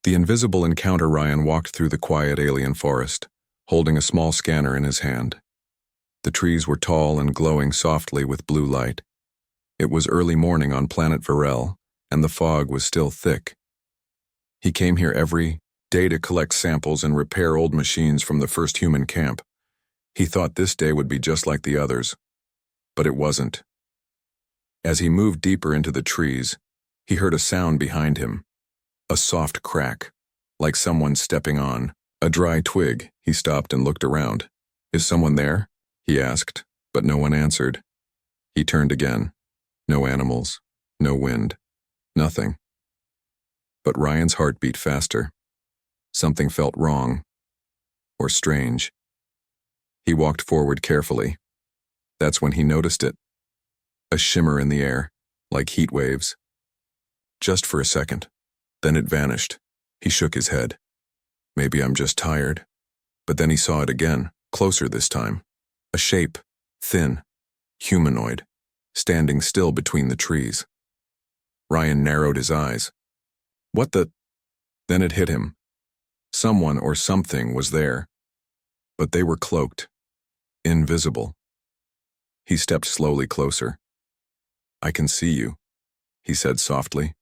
The invisible encounter. Ryan walked through the quiet alien forest, holding a small scanner in his hand. The trees were tall and glowing softly with blue light. It was early morning on planet Varel, and the fog was still thick. He came here every day to collect samples and repair old machines from the first human camp. He thought this day would be just like the others, but it wasn't. As he moved deeper into the trees, he heard a sound behind him, a soft crack, like someone stepping on a dry twig. He stopped and looked around. "Is someone there?" he asked, but no one answered. He turned again. No animals, no wind, nothing. But Ryan's heart beat faster. Something felt wrong, or strange. He walked forward carefully. That's when he noticed it. A shimmer in the air, like heat waves. Just for a second. Then it vanished. He shook his head. Maybe I'm just tired. But then he saw it again, closer this time. A shape, thin, humanoid, standing still between the trees. Ryan narrowed his eyes. What the? Then it hit him. Someone or something was there. But they were cloaked. Invisible. He stepped slowly closer. "I can see you," he said softly.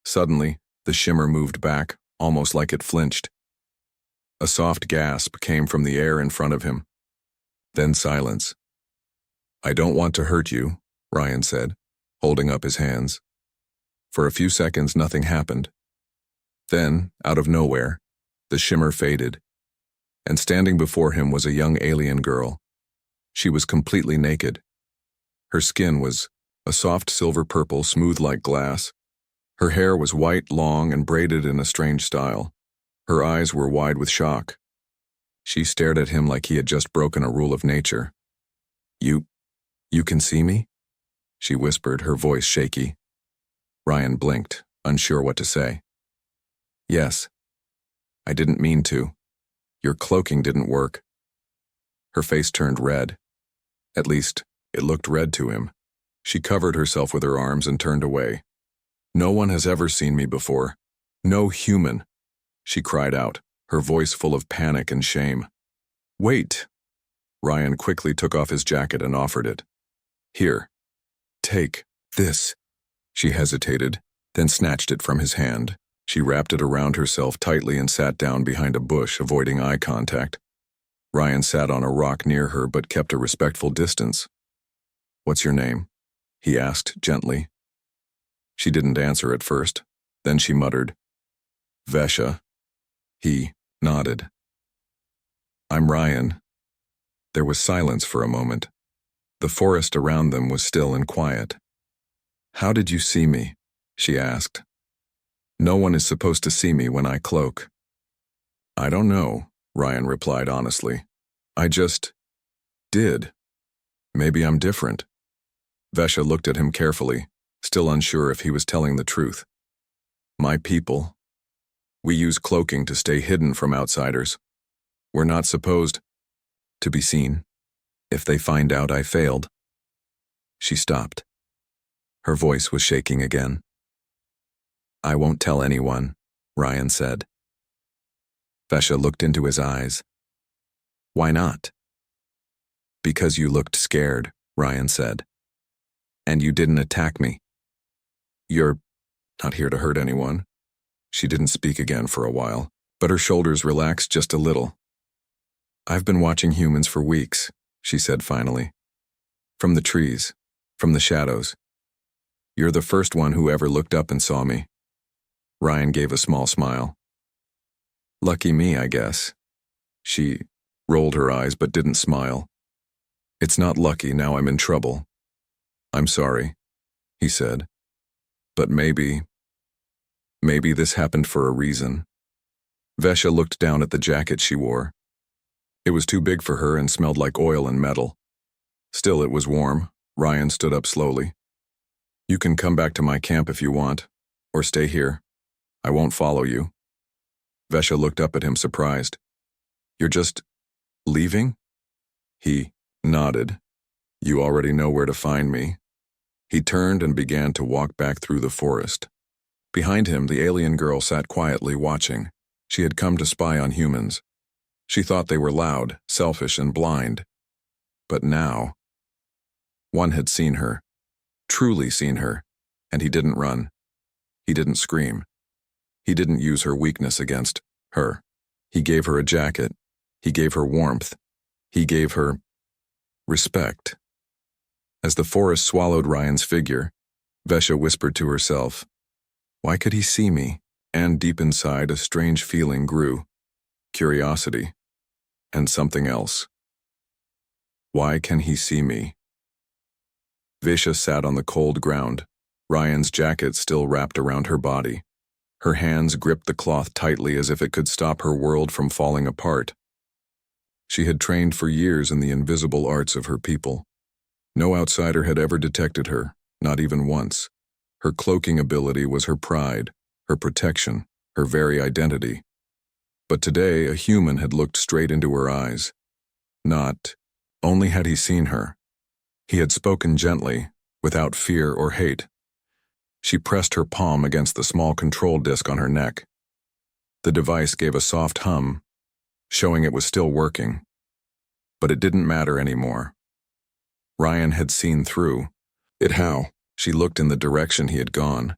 Suddenly, the shimmer moved back, almost like it flinched. A soft gasp came from the air in front of him. Then silence. "I don't want to hurt you," Ryan said, holding up his hands. For a few seconds, nothing happened. Then, out of nowhere, the shimmer faded, and standing before him was a young alien girl. She was completely naked. Her skin was a soft silver purple, smooth like glass. Her hair was white, long, and braided in a strange style. Her eyes were wide with shock. She stared at him like he had just broken a rule of nature. You can see me?" she whispered, her voice shaky. Ryan blinked, unsure what to say. "Yes. I didn't mean to. Your cloaking didn't work." Her face turned red. At least, it looked red to him. She covered herself with her arms and turned away. "No one has ever seen me before. No human," she cried out, her voice full of panic and shame. "Wait." Ryan quickly took off his jacket and offered it. "Here. Take this." She hesitated, then snatched it from his hand. She wrapped it around herself tightly and sat down behind a bush, avoiding eye contact. Ryan sat on a rock near her but kept a respectful distance. "What's your name?" he asked gently. She didn't answer at first. Then she muttered, "Vesha." He nodded. "I'm Ryan." There was silence for a moment. The forest around them was still and quiet. "How did you see me?" she asked. "No one is supposed to see me when I cloak." "I don't know," Ryan replied honestly. "I just did. Maybe I'm different." Vesha looked at him carefully, still unsure if he was telling the truth. "My people. We use cloaking to stay hidden from outsiders. We're not supposed to be seen. If they find out I failed." She stopped. Her voice was shaking again. "I won't tell anyone," Ryan said. Vesha looked into his eyes. "Why not?" "Because you looked scared," Ryan said. "And you didn't attack me. You're not here to hurt anyone." She didn't speak again for a while, but her shoulders relaxed just a little. "I've been watching humans for weeks," she said finally. "From the trees, from the shadows. You're the first one who ever looked up and saw me." Ryan gave a small smile. "Lucky me, I guess." She rolled her eyes but didn't smile. "It's not lucky. Now I'm in trouble." "I'm sorry," he said. "But maybe this happened for a reason." Vesha looked down at the jacket she wore. It was too big for her and smelled like oil and metal. Still, it was warm. Ryan stood up slowly. "You can come back to my camp if you want, or stay here. I won't follow you." Vesha looked up at him surprised. "You're just leaving?" He nodded. "You already know where to find me." He turned and began to walk back through the forest. Behind him, the alien girl sat quietly watching. She had come to spy on humans. She thought they were loud, selfish, and blind. But now, one had seen her, truly seen her, and he didn't run. He didn't scream. He didn't use her weakness against her. He gave her a jacket. He gave her warmth. He gave her respect. As the forest swallowed Ryan's figure, Vesha whispered to herself, "Why could he see me?" And deep inside, a strange feeling grew. Curiosity. And something else. Why can he see me? Vesha sat on the cold ground, Ryan's jacket still wrapped around her body. Her hands gripped the cloth tightly as if it could stop her world from falling apart. She had trained for years in the invisible arts of her people. No outsider had ever detected her, not even once. Her cloaking ability was her pride, her protection, her very identity. But today, a human had looked straight into her eyes. Not only had he seen her, he had spoken gently, without fear or hate. She pressed her palm against the small control disc on her neck. The device gave a soft hum, showing it was still working. But it didn't matter anymore. Ryan had seen through it. How? She looked in the direction he had gone.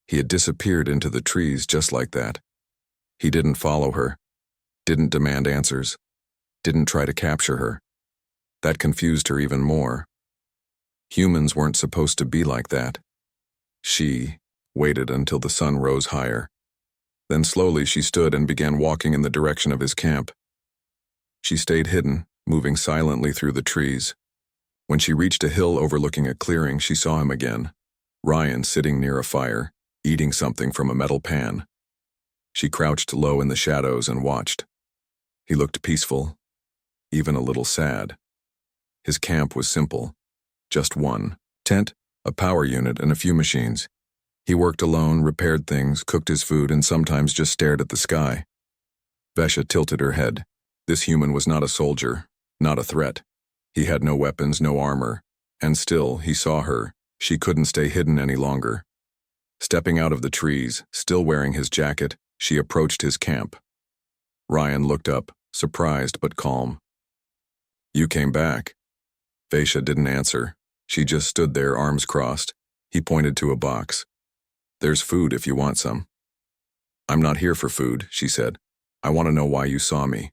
He had disappeared into the trees just like that. He didn't follow her, didn't demand answers, didn't try to capture her. That confused her even more. Humans weren't supposed to be like that. She waited until the sun rose higher. Then slowly she stood and began walking in the direction of his camp. She stayed hidden, moving silently through the trees. When she reached a hill overlooking a clearing, she saw him again, Ryan sitting near a fire, eating something from a metal pan. She crouched low in the shadows and watched. He looked peaceful, even a little sad. His camp was simple, just one tent, a power unit, and a few machines. He worked alone, repaired things, cooked his food, and sometimes just stared at the sky. Vesha tilted her head. This human was not a soldier, not a threat. He had no weapons, no armor, and still, he saw her. She couldn't stay hidden any longer. Stepping out of the trees, still wearing his jacket, she approached his camp. Ryan looked up, surprised but calm. "You came back." Vesha didn't answer. She just stood there, arms crossed. He pointed to a box. "There's food if you want some." "I'm not here for food," she said. "I want to know why you saw me."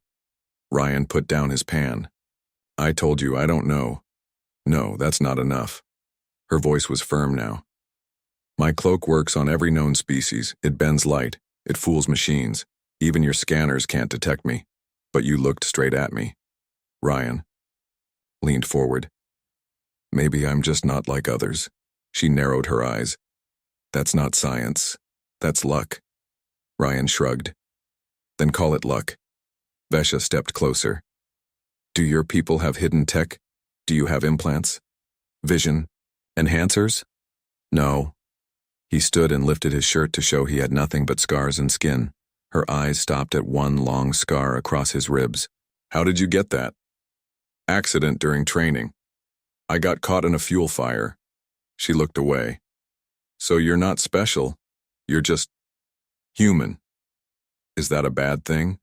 Ryan put down his pan. "I told you I don't know." "No, that's not enough." Her voice was firm now. "My cloak works on every known species. It bends light. It fools machines. Even your scanners can't detect me. But you looked straight at me." Ryan leaned forward. "Maybe I'm just not like others." She narrowed her eyes. "That's not science. That's luck." Ryan shrugged. "Then call it luck." Vesha stepped closer. "Do your people have hidden tech? Do you have implants? Vision? Enhancers?" "No." He stood and lifted his shirt to show he had nothing but scars and skin. Her eyes stopped at one long scar across his ribs. "How did you get that?" "Accident during training. I got caught in a fuel fire." She looked away. "So you're not special. You're just human. Is that a bad thing?"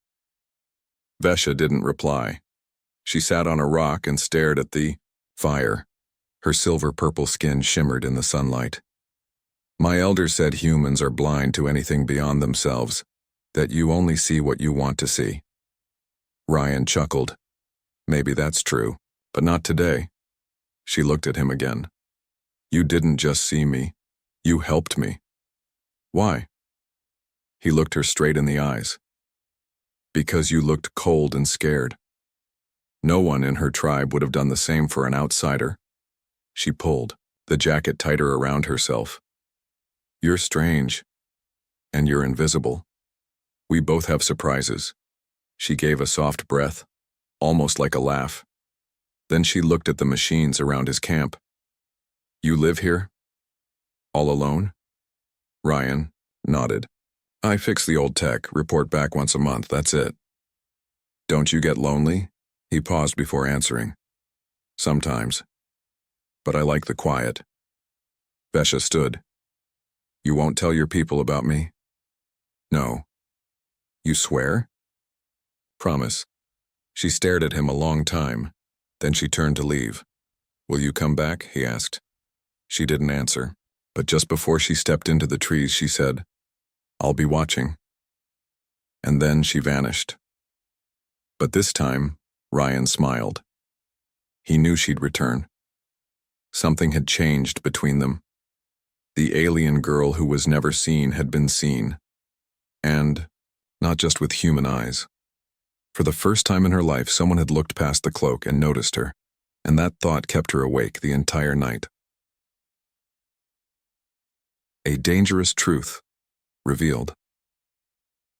Vesha didn't reply. She sat on a rock and stared at the fire. Her silver-purple skin shimmered in the sunlight. "My elders said humans are blind to anything beyond themselves, that you only see what you want to see." Ryan chuckled. "Maybe that's true, but not today." She looked at him again. "You didn't just see me. You helped me." "Why?" He looked her straight in the eyes. "Because you looked cold and scared. No one in her tribe would have done the same for an outsider." She pulled the jacket tighter around herself. "You're strange. And you're invisible. We both have surprises." She gave a soft breath, almost like a laugh. Then she looked at the machines around his camp. "You live here? All alone?" Ryan nodded. "I fix the old tech, report back once a month, that's it." "Don't you get lonely?" He paused before answering. "Sometimes. But I like the quiet." Vesha stood. You won't tell your people about me? No. You swear? Promise. She stared at him a long time. Then she turned to leave. Will you come back? He asked. She didn't answer, but just before she stepped into the trees, she said, I'll be watching. And then she vanished. But this time, Ryan smiled. He knew she'd return. Something had changed between them. The alien girl who was never seen had been seen. And not just with human eyes. For the first time in her life, someone had looked past the cloak and noticed her, and that thought kept her awake the entire night. A dangerous truth revealed.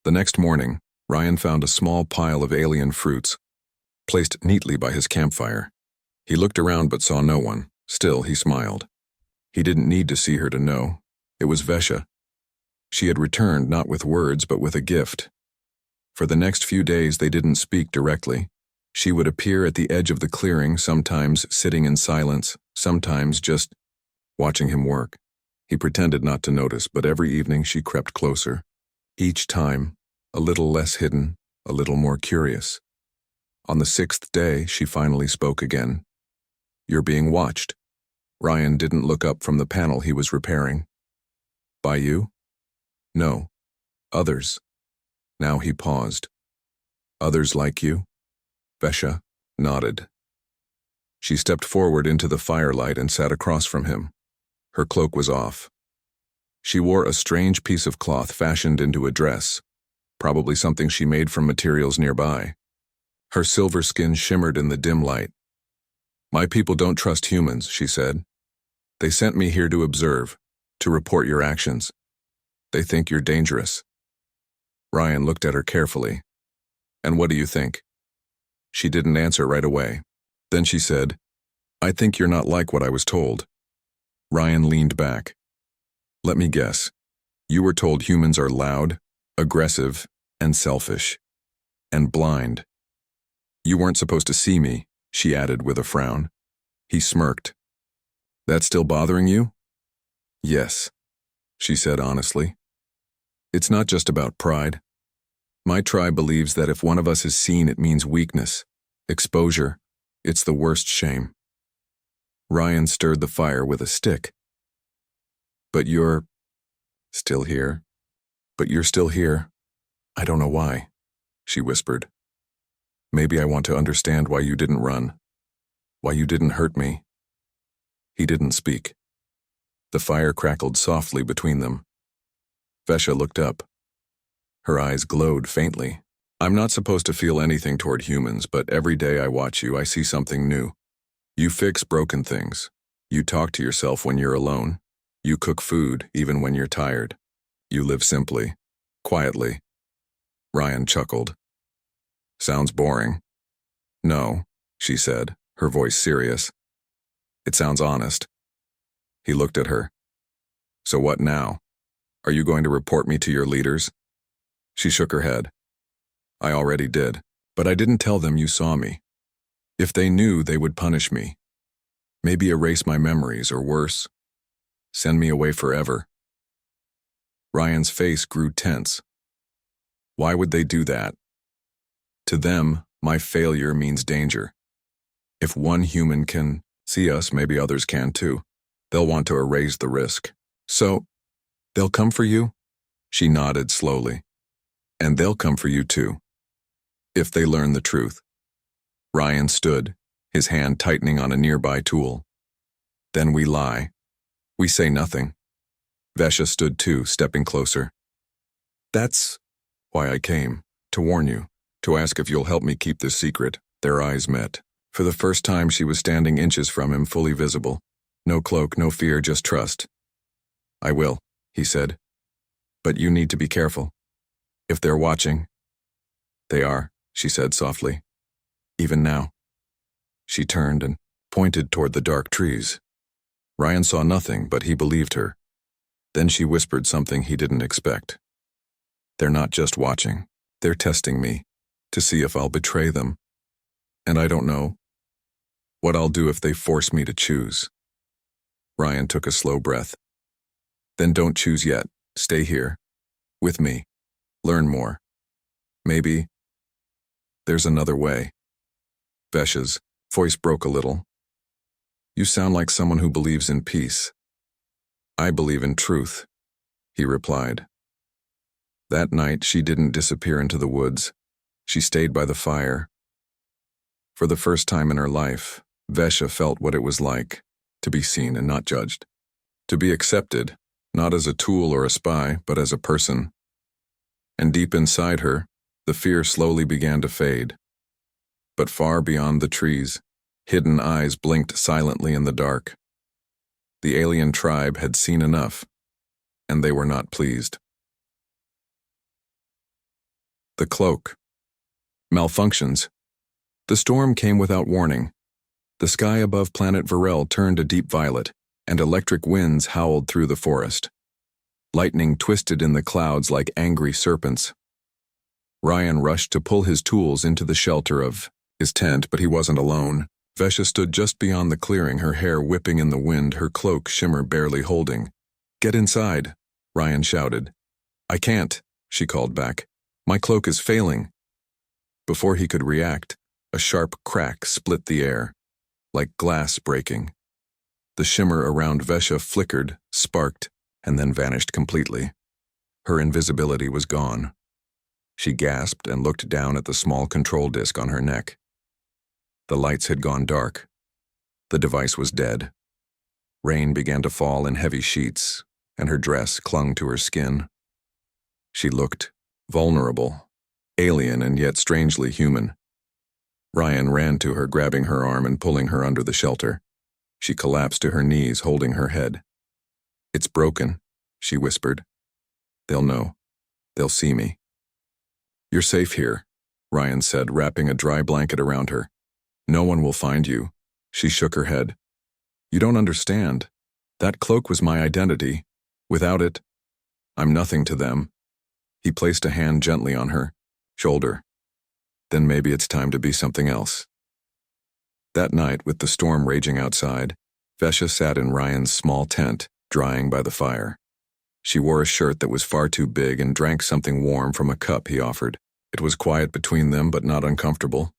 The next morning, Ryan found a small pile of alien fruits, placed neatly by his campfire. He looked around but saw no one. Still, he smiled. He didn't need to see her to know. It was Vesha. She had returned not with words but with a gift. For the next few days they didn't speak directly. She would appear at the edge of the clearing, sometimes sitting in silence, sometimes just watching him work. He pretended not to notice, but every evening she crept closer. Each time, a little less hidden, a little more curious. On the 6th day, she finally spoke again. You're being watched. Ryan didn't look up from the panel he was repairing. By you? No. Others. Now he paused. Others like you? Vesha nodded. She stepped forward into the firelight and sat across from him. Her cloak was off. She wore a strange piece of cloth fashioned into a dress, probably something she made from materials nearby. Her silver skin shimmered in the dim light. My people don't trust humans, she said. They sent me here to observe, to report your actions. They think you're dangerous. Ryan looked at her carefully. And what do you think? She didn't answer right away. Then she said, I think you're not like what I was told. Ryan leaned back. Let me guess. You were told humans are loud, aggressive, and selfish. And blind. You weren't supposed to see me, she added with a frown. He smirked. That still bothering you? Yes, she said honestly. It's not just about pride. My tribe believes that if one of us is seen, it means weakness, exposure. It's the worst shame. Ryan stirred the fire with a stick. But you're still here. But you're still here. I don't know why, she whispered. Maybe I want to understand why you didn't run. Why you didn't hurt me. He didn't speak. The fire crackled softly between them. Vesha looked up. Her eyes glowed faintly. I'm not supposed to feel anything toward humans, but every day I watch you, I see something new. You fix broken things. You talk to yourself when you're alone. You cook food even when you're tired. You live simply, quietly. Ryan chuckled. Sounds boring. No, she said, her voice serious. It sounds honest. He looked at her. So what now? Are you going to report me to your leaders? She shook her head. I already did, but I didn't tell them you saw me. If they knew, they would punish me. Maybe erase my memories, or worse, send me away forever. Ryan's face grew tense. Why would they do that? To them, my failure means danger. If one human can see us, maybe others can too. They'll want to erase the risk. So, they'll come for you? She nodded slowly. And they'll come for you too. If they learn the truth. Ryan stood, his hand tightening on a nearby tool. Then we lie. We say nothing. Vesha stood too, stepping closer. That's why I came, to warn you, to ask if you'll help me keep this secret. Their eyes met. For the first time she was standing inches from him, fully visible. No cloak, no fear, just trust. I will, he said. But you need to be careful. If they're watching. They are, she said softly. Even now. She turned and pointed toward the dark trees. Ryan saw nothing, but he believed her. Then she whispered something he didn't expect. They're not just watching. They're testing me, to see if I'll betray them. And I don't know what I'll do if they force me to choose. Ryan took a slow breath. Then don't choose yet. Stay here. With me. Learn more. Maybe there's another way. Vesha's voice broke a little. You sound like someone who believes in peace. I believe in truth, he replied. That night, she didn't disappear into the woods. She stayed by the fire. For the first time in her life, Vesha felt what it was like to be seen and not judged. To be accepted, not as a tool or a spy, but as a person. And deep inside her, the fear slowly began to fade. But far beyond the trees, hidden eyes blinked silently in the dark. The alien tribe had seen enough, and they were not pleased. The cloak. Malfunctions. The storm came without warning. The sky above planet Varel turned a deep violet, and electric winds howled through the forest. Lightning twisted in the clouds like angry serpents. Ryan rushed to pull his tools into the shelter of his tent, but he wasn't alone. Vesha stood just beyond the clearing, her hair whipping in the wind, her cloak shimmer barely holding. Get inside, Ryan shouted. I can't, she called back. My cloak is failing. Before he could react, a sharp crack split the air, like glass breaking. The shimmer around Vesha flickered, sparked, and then vanished completely. Her invisibility was gone. She gasped and looked down at the small control disk on her neck. The lights had gone dark. The device was dead. Rain began to fall in heavy sheets, and her dress clung to her skin. She looked vulnerable, alien and yet strangely human. Ryan ran to her, grabbing her arm and pulling her under the shelter. She collapsed to her knees, holding her head. It's broken, she whispered. They'll know. They'll see me. You're safe here, Ryan said, wrapping a dry blanket around her. No one will find you. She shook her head. You don't understand. That cloak was my identity. Without it, I'm nothing to them. He placed a hand gently on her shoulder. Then maybe it's time to be something else. That night, with the storm raging outside, Vesha sat in Ryan's small tent, drying by the fire. She wore a shirt that was far too big and drank something warm from a cup he offered. It was quiet between them, but not uncomfortable.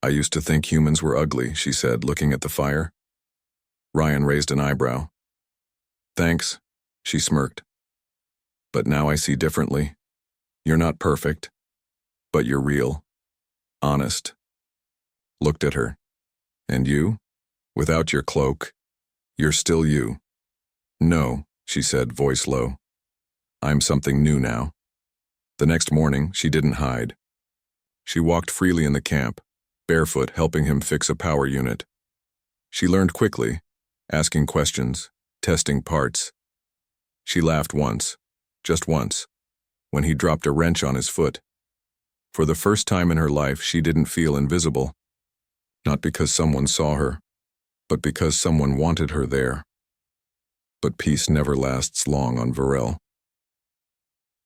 I used to think humans were ugly, she said, looking at the fire. Ryan raised an eyebrow. Thanks, she smirked. But now I see differently. You're not perfect, but you're real, honest. Looked at her. And you? Without your cloak, you're still you. No, she said, voice low. I'm something new now. The next morning, she didn't hide. She walked freely in the camp, barefoot, helping him fix a power unit. She learned quickly, asking questions, testing parts. She laughed once, just once, when he dropped a wrench on his foot. For the first time in her life, she didn't feel invisible. Not because someone saw her, but because someone wanted her there. But peace never lasts long on Varel.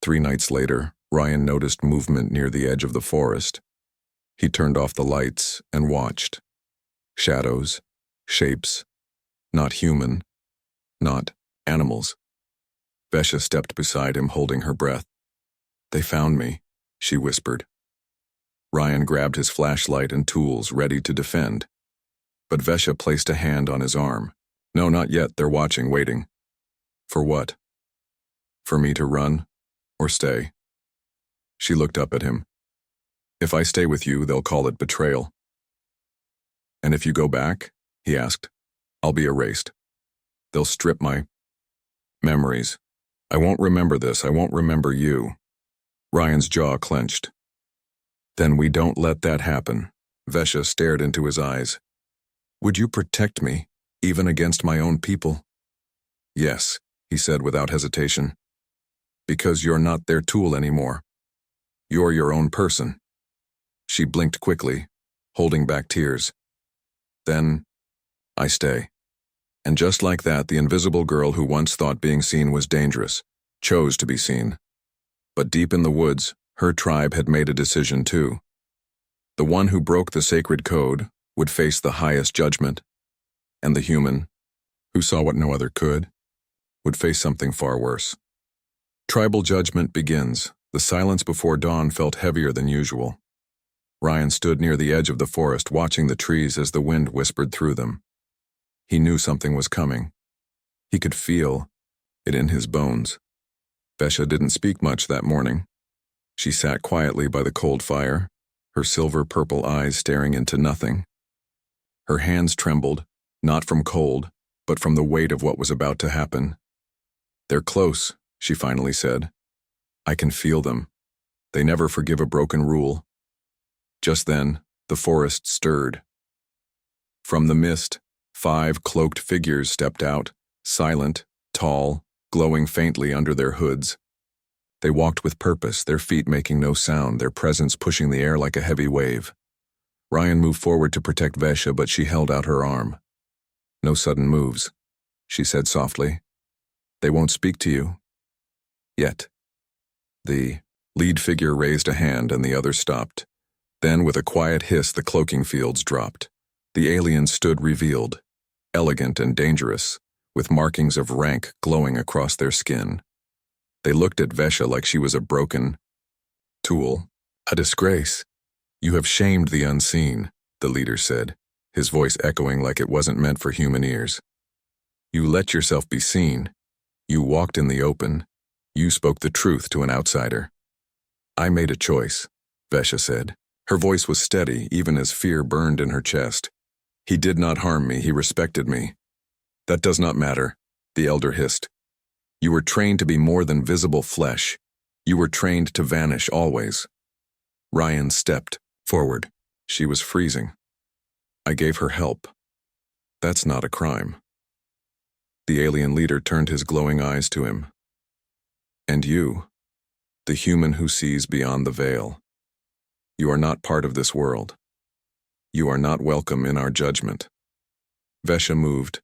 3 nights later, Ryan noticed movement near the edge of the forest. He turned off the lights and watched. Shadows, shapes, not human, not animals. Vesha stepped beside him, holding her breath. They found me, she whispered. Ryan grabbed his flashlight and tools, ready to defend. But Vesha placed a hand on his arm. No, not yet, they're watching, waiting. For what? For me to run or stay? She looked up at him. If I stay with you, they'll call it betrayal. And if you go back, he asked, I'll be erased. They'll strip my memories. I won't remember this, I won't remember you. Ryan's jaw clenched. Then we don't let that happen. Vesha stared into his eyes. Would you protect me, even against my own people? Yes, he said without hesitation. Because you're not their tool anymore. You're your own person. She blinked quickly, holding back tears. Then, I stay. And just like that, the invisible girl who once thought being seen was dangerous, chose to be seen. But deep in the woods, her tribe had made a decision too. The one who broke the sacred code would face the highest judgment, and the human, who saw what no other could, would face something far worse. Tribal judgment begins. The silence before dawn felt heavier than usual. Ryan stood near the edge of the forest, watching the trees as the wind whispered through them. He knew something was coming. He could feel it in his bones. Vesha didn't speak much that morning. She sat quietly by the cold fire, her silver-purple eyes staring into nothing. Her hands trembled, not from cold, but from the weight of what was about to happen. "They're close," she finally said. "I can feel them. They never forgive a broken rule." Just then, the forest stirred. From the mist, 5 cloaked figures stepped out, silent, tall, glowing faintly under their hoods. They walked with purpose, their feet making no sound, their presence pushing the air like a heavy wave. Ryan moved forward to protect Vesha, but she held out her arm. "No sudden moves," she said softly. "They won't speak to you. Yet." The lead figure raised a hand and the other stopped. Then, with a quiet hiss, the cloaking fields dropped. The alien stood revealed, elegant and dangerous, with markings of rank glowing across their skin. They looked at Vesha like she was a broken tool, a disgrace. "You have shamed the unseen," the leader said, his voice echoing like it wasn't meant for human ears. "You let yourself be seen. You walked in the open. You spoke the truth to an outsider." "I made a choice," Vesha said. Her voice was steady, even as fear burned in her chest. "He did not harm me, he respected me." "That does not matter," the elder hissed. "You were trained to be more than visible flesh. You were trained to vanish always." Ryan stepped forward. She was freezing. "I gave her help. That's not a crime." The alien leader turned his glowing eyes to him. "And you, the human who sees beyond the veil. You are not part of this world. You are not welcome in our judgment." Vesha moved,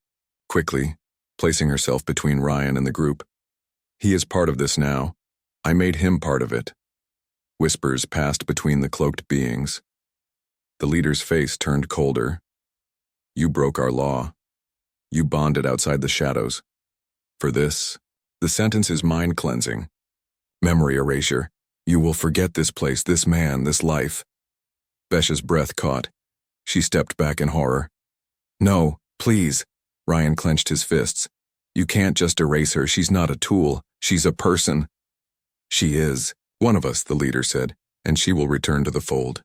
quickly, placing herself between Ryan and the group. "He is part of this now. I made him part of it." Whispers passed between the cloaked beings. The leader's face turned colder. "You broke our law. You bonded outside the shadows. For this, the sentence is mind-cleansing. Memory erasure. You will forget this place, this man, this life." Vesha's breath caught. She stepped back in horror. "No, please." Ryan clenched his fists. "You can't just erase her. She's not a tool. She's a person." "She is. One of us," the leader said, "and she will return to the fold."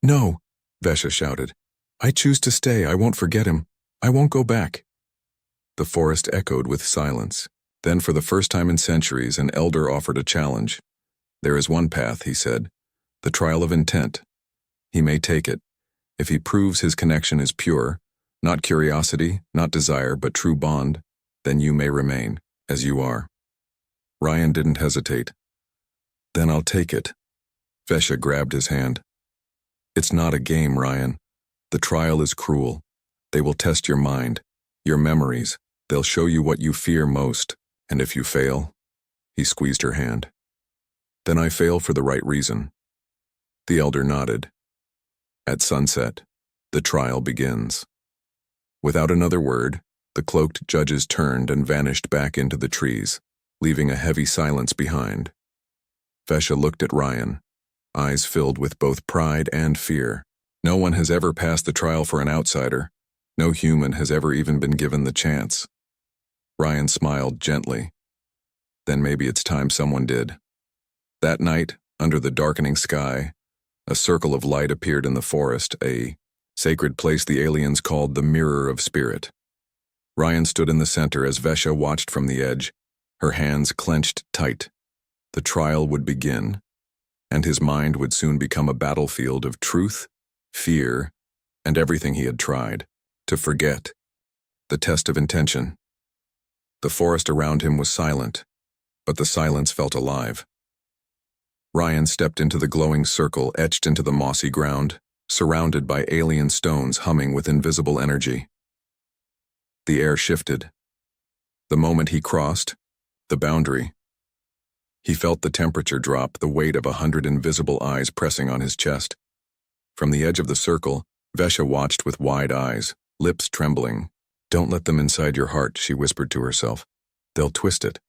"No," Vesha shouted. "I choose to stay. I won't forget him. I won't go back." The forest echoed with silence. Then, for the first time in centuries, an elder offered a challenge. "There is one path," he said, "the trial of intent. He may take it. If he proves his connection is pure, not curiosity, not desire, but true bond, then you may remain, as you are." Ryan didn't hesitate. "Then I'll take it." Vesha grabbed his hand. "It's not a game, Ryan. The trial is cruel. They will test your mind, your memories. They'll show you what you fear most. And if you fail," he squeezed her hand, "then I fail for the right reason." The elder nodded. At sunset, the trial begins. Without another word, the cloaked judges turned and vanished back into the trees, leaving a heavy silence behind. Vesha looked at Ryan, eyes filled with both pride and fear. No one has ever passed the trial for an outsider. No human has ever even been given the chance. Ryan smiled gently. Then maybe it's time someone did. That night, under the darkening sky, a circle of light appeared in the forest, a sacred place the aliens called the Mirror of Spirit. Ryan stood in the center as Vesha watched from the edge, her hands clenched tight. The trial would begin, and his mind would soon become a battlefield of truth, fear, and everything he had tried to forget. The test of intention. The forest around him was silent, but the silence felt alive. Ryan stepped into the glowing circle etched into the mossy ground, surrounded by alien stones humming with invisible energy. The air shifted. The moment he crossed the boundary, he felt the temperature drop, the weight of 100 invisible eyes pressing on his chest. From the edge of the circle, Vesha watched with wide eyes, lips trembling. "Don't let them inside your heart," she whispered to herself. They'll twist it.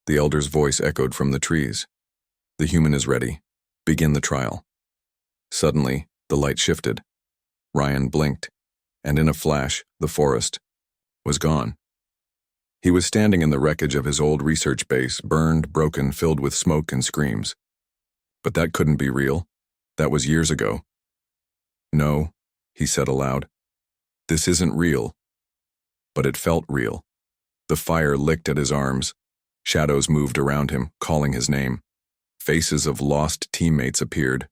The elder's voice echoed from the trees. The human is ready. Begin the trial. Suddenly, the light shifted. Ryan blinked, and in a flash, the forest was gone. He was standing in the wreckage of his old research base, burned, broken, filled with smoke and screams. But that couldn't be real. That was years ago. No, he said aloud. This isn't real. But it felt real. The fire licked at his arms. Shadows moved around him, calling his name. Faces of lost teammates appeared,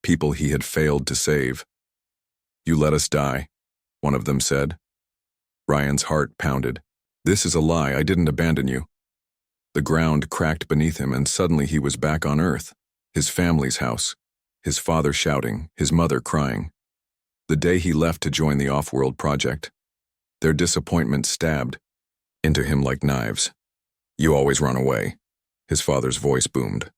people he had failed to save. You let us die, one of them said. Ryan's heart pounded. This is a lie, I didn't abandon you. The ground cracked beneath him, and suddenly he was back on Earth, his family's house, his father shouting, his mother crying. The day he left to join the off-world project, their disappointment stabbed into him like knives. You always run away, his father's voice boomed.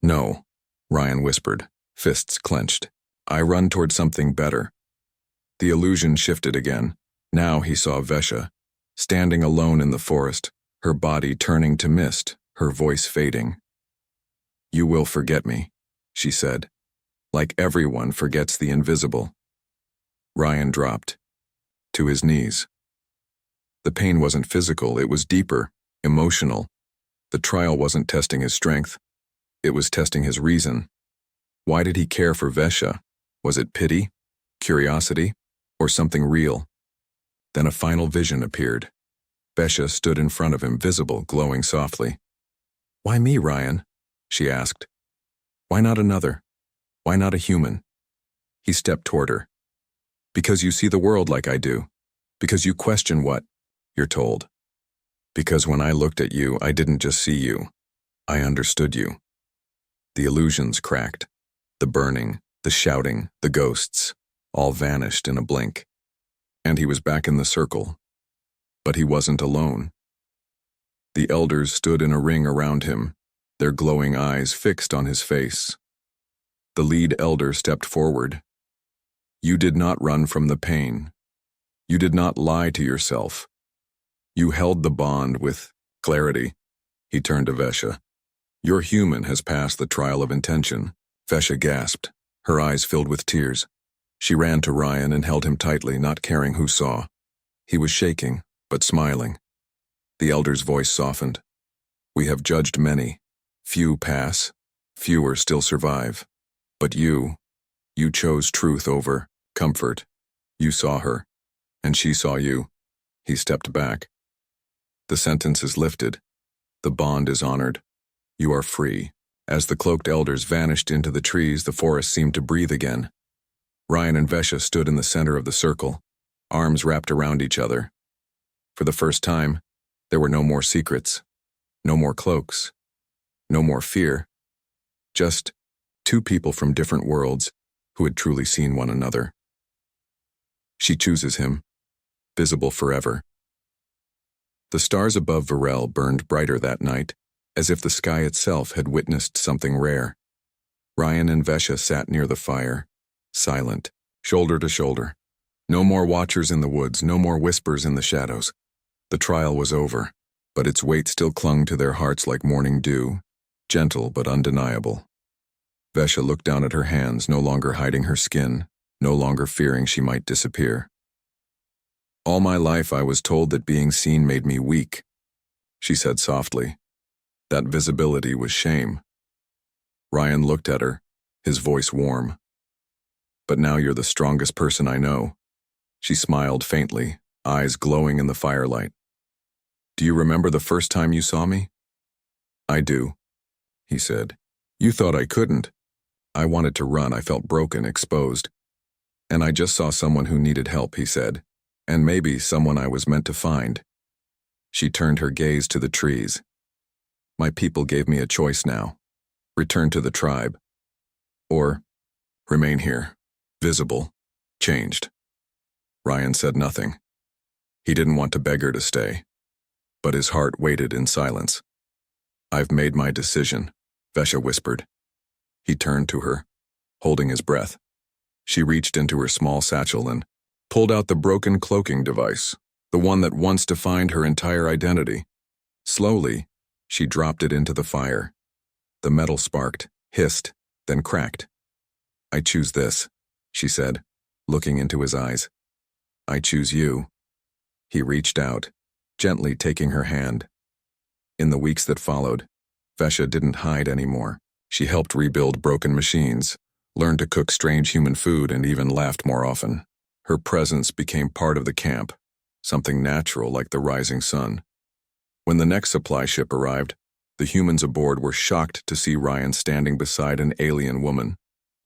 No, Ryan whispered, fists clenched. I run toward something better. The illusion shifted again. Now he saw Vesha, standing alone in the forest, her body turning to mist, her voice fading. You will forget me, she said, like everyone forgets the invisible. Ryan dropped to his knees. The pain wasn't physical, it was deeper, emotional. The trial wasn't testing his strength. It was testing his reason. Why did he care for Vesha? Was it pity, curiosity, or something real? Then a final vision appeared. Vesha stood in front of him, visible, glowing softly. Why me, Ryan? She asked. Why not another? Why not a human? He stepped toward her. Because you see the world like I do. Because you question what you're told. Because when I looked at you, I didn't just see you. I understood you. The illusions cracked. The burning, the shouting, the ghosts, all vanished in a blink. And he was back in the circle. But he wasn't alone. The elders stood in a ring around him, their glowing eyes fixed on his face. The lead elder stepped forward. You did not run from the pain. You did not lie to yourself. You held the bond with clarity. He turned to Vesha. Your human has passed the trial of intention. Vesha gasped, her eyes filled with tears. She ran to Ryan and held him tightly, not caring who saw. He was shaking, but smiling. The elder's voice softened. We have judged many. Few pass. Fewer still survive. But you chose truth over comfort. You saw her, and she saw you. He stepped back. The sentence is lifted. The bond is honored. You are free. As the cloaked elders vanished into the trees, the forest seemed to breathe again. Ryan and Vesha stood in the center of the circle, arms wrapped around each other. For the first time, there were no more secrets, no more cloaks, no more fear. Just two people from different worlds who had truly seen one another. She chooses him, visible forever. The stars above Varel burned brighter that night, as if the sky itself had witnessed something rare. Ryan and Vesha sat near the fire, silent, shoulder to shoulder. No more watchers in the woods, no more whispers in the shadows. The trial was over, but its weight still clung to their hearts like morning dew, gentle but undeniable. Vesha looked down at her hands, no longer hiding her skin, no longer fearing she might disappear. All my life I was told that being seen made me weak, she said softly. That visibility was shame. Ryan looked at her, his voice warm. But now you're the strongest person I know. She smiled faintly, eyes glowing in the firelight. Do you remember the first time you saw me? I do, he said. You thought I couldn't. I wanted to run, I felt broken, exposed. And I just saw someone who needed help, he said. And maybe someone I was meant to find. She turned her gaze to the trees. My people gave me a choice now. Return to the tribe. Or remain here, visible, changed. Ryan said nothing. He didn't want to beg her to stay. But his heart waited in silence. I've made my decision, Vesha whispered. He turned to her, holding his breath. She reached into her small satchel and pulled out the broken cloaking device, the one that once defined her entire identity. Slowly, she dropped it into the fire. The metal sparked, hissed, then cracked. "I choose this," she said, looking into his eyes. "I choose you." He reached out, gently taking her hand. In the weeks that followed, Vesha didn't hide anymore. She helped rebuild broken machines, learned to cook strange human food, and even laughed more often. Her presence became part of the camp, something natural like the rising sun. When the next supply ship arrived, the humans aboard were shocked to see Ryan standing beside an alien woman,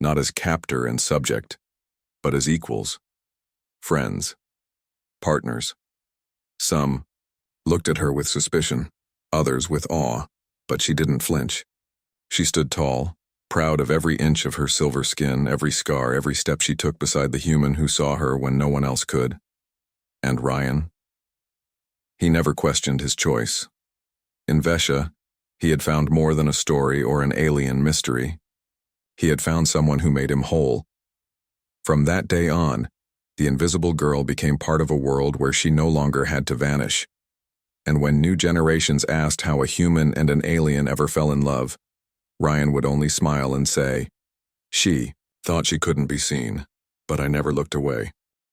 not as captor and subject, but as equals, friends, partners. Some looked at her with suspicion, others with awe, but she didn't flinch. She stood tall, proud of every inch of her silver skin, every scar, every step she took beside the human who saw her when no one else could. And Ryan? He never questioned his choice. In Vesha, he had found more than a story or an alien mystery. He had found someone who made him whole. From that day on, the invisible girl became part of a world where she no longer had to vanish. And when new generations asked how a human and an alien ever fell in love, Ryan would only smile and say, "She thought she couldn't be seen, but I never looked away."